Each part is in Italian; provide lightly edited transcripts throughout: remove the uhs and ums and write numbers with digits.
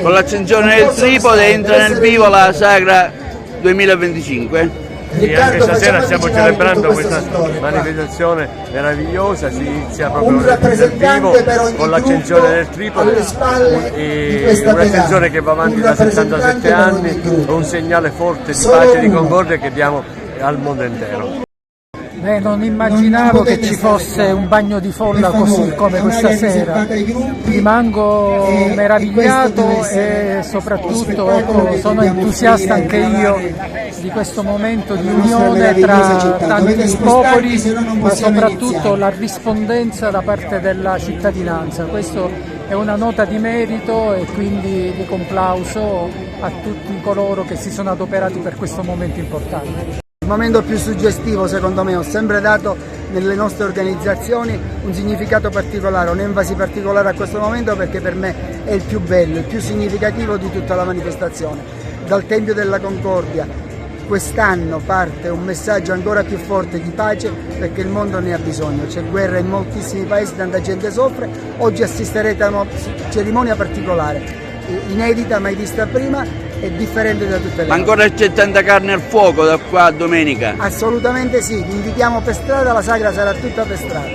Con l'accensione del tripode entra nel vivo la Sagra 2025. E anche stasera stiamo celebrando questa manifestazione meravigliosa, si inizia proprio nel vivo con l'accensione del tripode, un'accensione che va avanti da 77 anni, un segnale forte di pace e di concordia che diamo al mondo intero. Non immaginavo che ci fosse un bagno di folla così come questa sera, rimango meravigliato e soprattutto sono entusiasta anche io di questo momento di unione tra tanti popoli, ma soprattutto la rispondenza da parte della cittadinanza. Questo è una nota di merito e quindi di complauso a tutti coloro che si sono adoperati per questo momento importante. Il momento più suggestivo, secondo me, ho sempre dato nelle nostre organizzazioni un significato particolare, un'enfasi particolare a questo momento perché per me è il più bello, il più significativo di tutta la manifestazione. Dal Tempio della Concordia quest'anno parte un messaggio ancora più forte di pace perché il mondo ne ha bisogno, c'è guerra in moltissimi paesi, tanta gente soffre. Oggi assisterete a una cerimonia particolare, inedita, mai vista prima, è differente da tutte le altre. Ma ancora c'è tanta carne al fuoco da qua a domenica? Assolutamente sì, vi invitiamo per strada, la Sagra sarà tutta per strada.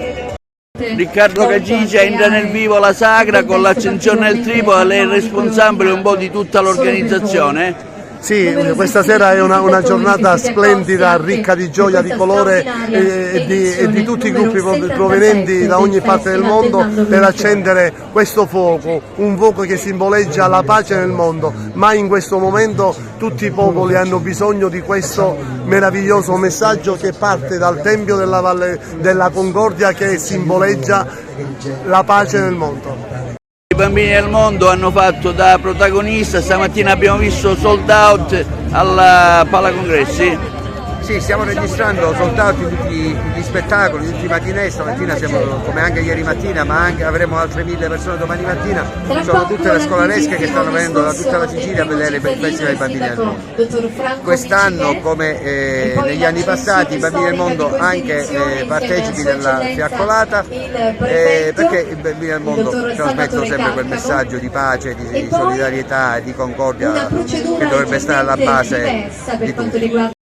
Riccardo Cacicia entra nel vivo la Sagra con l'accensione del tripode, lei è responsabile un po' di tutta l'organizzazione? Sì, questa sera è una giornata splendida, ricca di gioia, di colore e di tutti i gruppi provenienti da ogni parte del mondo per accendere questo fuoco, un fuoco che simboleggia la pace nel mondo, ma in questo momento tutti i popoli hanno bisogno di questo meraviglioso messaggio che parte dal Tempio della Valle della Concordia che simboleggia la pace nel mondo. I bambini del mondo hanno fatto da protagonista, stamattina abbiamo visto Sold Out alla Palacongressi. Sì, stiamo registrando sold out di tutti gli spettacoli, di tutti i matinei, stamattina siamo come anche ieri mattina, ma anche avremo altre 1000 persone domani mattina, sono tutte le scolaresche che stanno venendo da tutta la Sicilia a vedere il Festival dei Bambini del Mondo. Quest'anno, come negli anni passati, i Bambini del Mondo anche partecipi della fiaccolata, perché i Bambini del Mondo trasmettono sempre quel messaggio di pace, di solidarietà e di concordia che dovrebbe stare alla base di tutti.